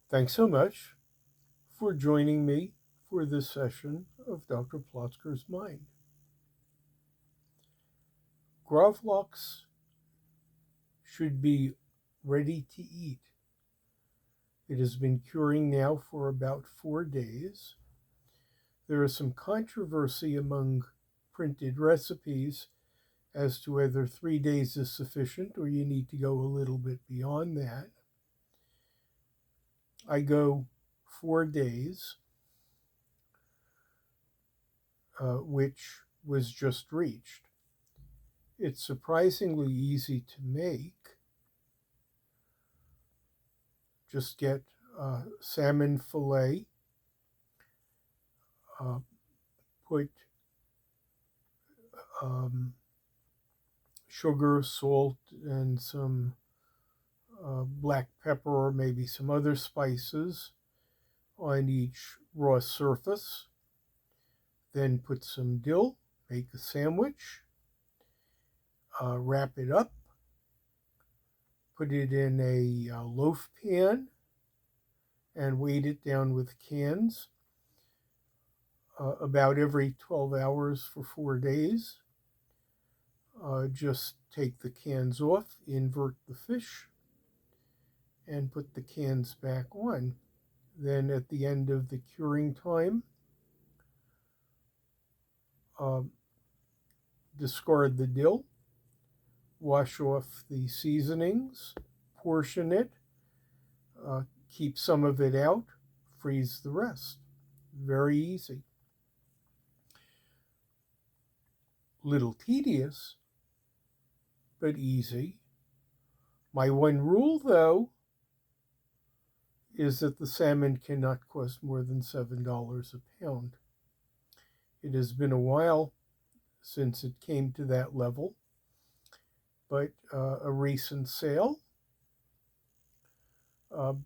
Thanks so much for joining me for this session of Dr. Plotzker's Mind. Gravlax should be ready to eat. It has been curing now for about 4 days. There is some controversy among printed recipes as to whether 3 days is sufficient or you need to go a little bit beyond that. I go 4 days, which was just reached. It's surprisingly easy to make. Just get salmon fillet, put sugar, salt, and some black pepper or maybe some other spices on each raw surface. Then put some dill, make a sandwich, wrap it up, put it in a loaf pan, and weight it down with cans about every 12 hours for 4 days. Just take the cans off, invert the fish, and put the cans back on. Then at the end of the curing time, discard the dill, wash off the seasonings, portion it, keep some of it out, freeze the rest. Very easy. Little tedious, but easy. My one rule, though, is that the salmon cannot cost more than $7 a pound. It has been a while since it came to that level, but a recent sale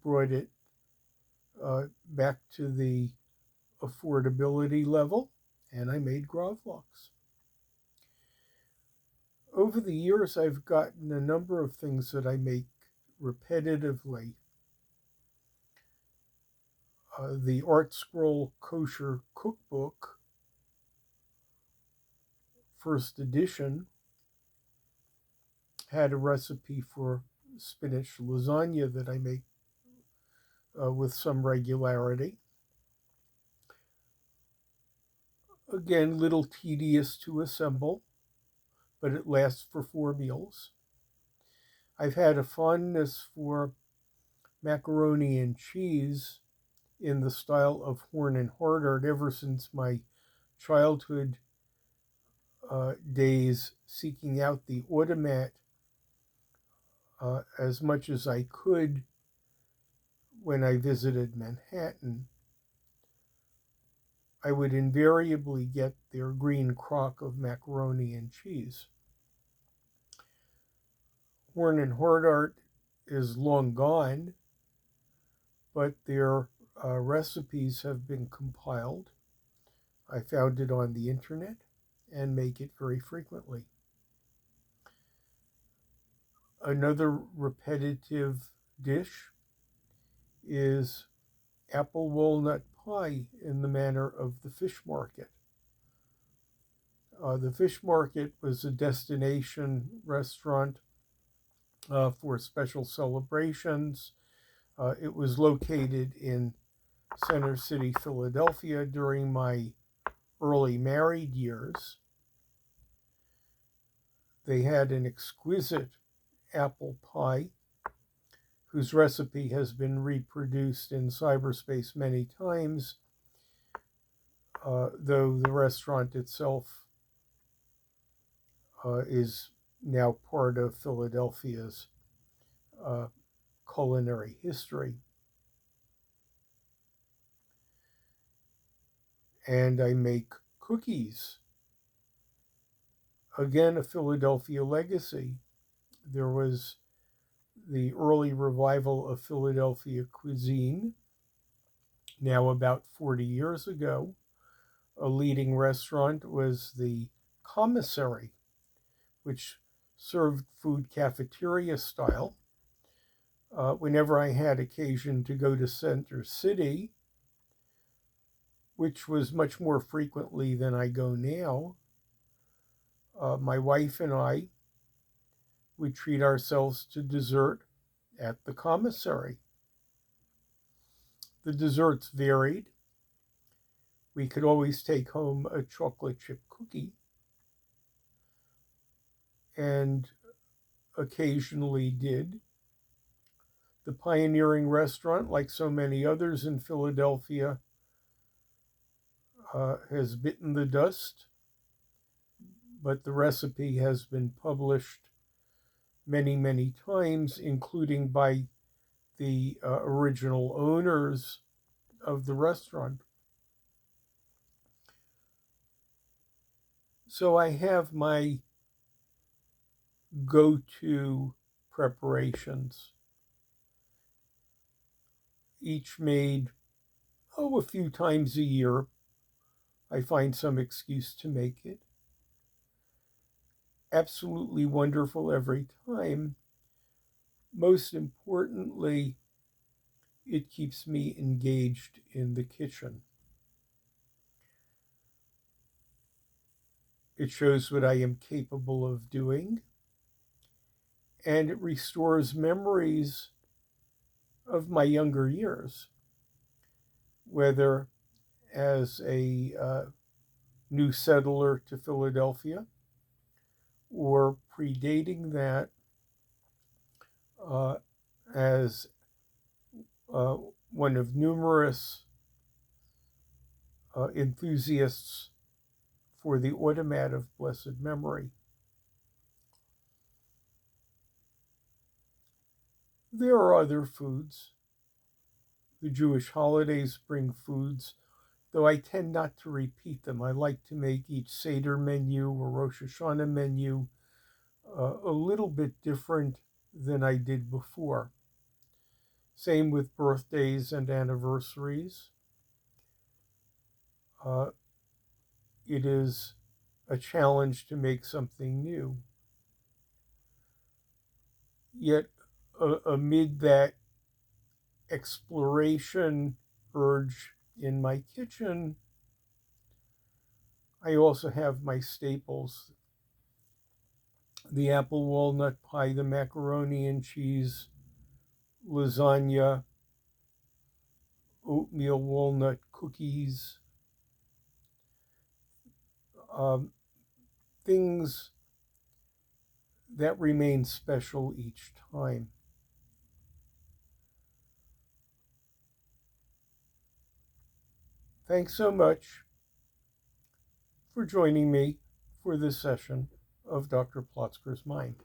brought it back to the affordability level, and I made gravlax. Over the years, I've gotten a number of things that I make repetitively. The Art Scroll Kosher Cookbook, first edition, had a recipe for spinach lasagna that I make with some regularity. Again, little tedious to assemble, but it lasts for 4 meals. I've had a fondness for macaroni and cheese in the style of Horn and Hardart ever since my childhood days, seeking out the automat as much as I could when I visited Manhattan. I would invariably get their green crock of macaroni and cheese. Horn and Hardart is long gone, but their recipes have been compiled. I found it on the internet and make it very frequently. Another repetitive dish is apple walnut pie in the manner of the fish market. The fish market was a destination restaurant for special celebrations. It was located in Center City, Philadelphia during my early married years. They had an exquisite apple pie whose recipe has been reproduced in cyberspace many times, though the restaurant itself is now part of Philadelphia's culinary history. And I make cookies. Again, a Philadelphia legacy. There was the early revival of Philadelphia cuisine, now about 40 years ago. A leading restaurant was the Commissary, which served food cafeteria style. Whenever I had occasion to go to Center City, which was much more frequently than I go now, my wife and I would treat ourselves to dessert at the commissary. The desserts varied. We could always take home a chocolate chip cookie and occasionally did. The pioneering restaurant, like so many others in Philadelphia, has bitten the dust, but the recipe has been published many, many times, including by the original owners of the restaurant. So I have my go to preparations, each made, a few times a year. I find some excuse to make it. Absolutely wonderful every time. Most importantly, it keeps me engaged in the kitchen. It shows what I am capable of doing, and it restores memories of my younger years, whether as a new settler to Philadelphia or predating that uh, as uh, one of numerous enthusiasts for the automat of blessed memory. There are other foods. The Jewish holidays bring foods, though I tend not to repeat them. I like to make each Seder menu or Rosh Hashanah menu a little bit different than I did before. Same with birthdays and anniversaries. Uh, it is a challenge to make something new. Yet, amid that exploration urge in my kitchen, I also have my staples: the apple walnut pie, the macaroni and cheese, lasagna, oatmeal walnut cookies, um, things that remain special each time. Thanks so much for joining me for this session of Dr. Plotzker's Mind.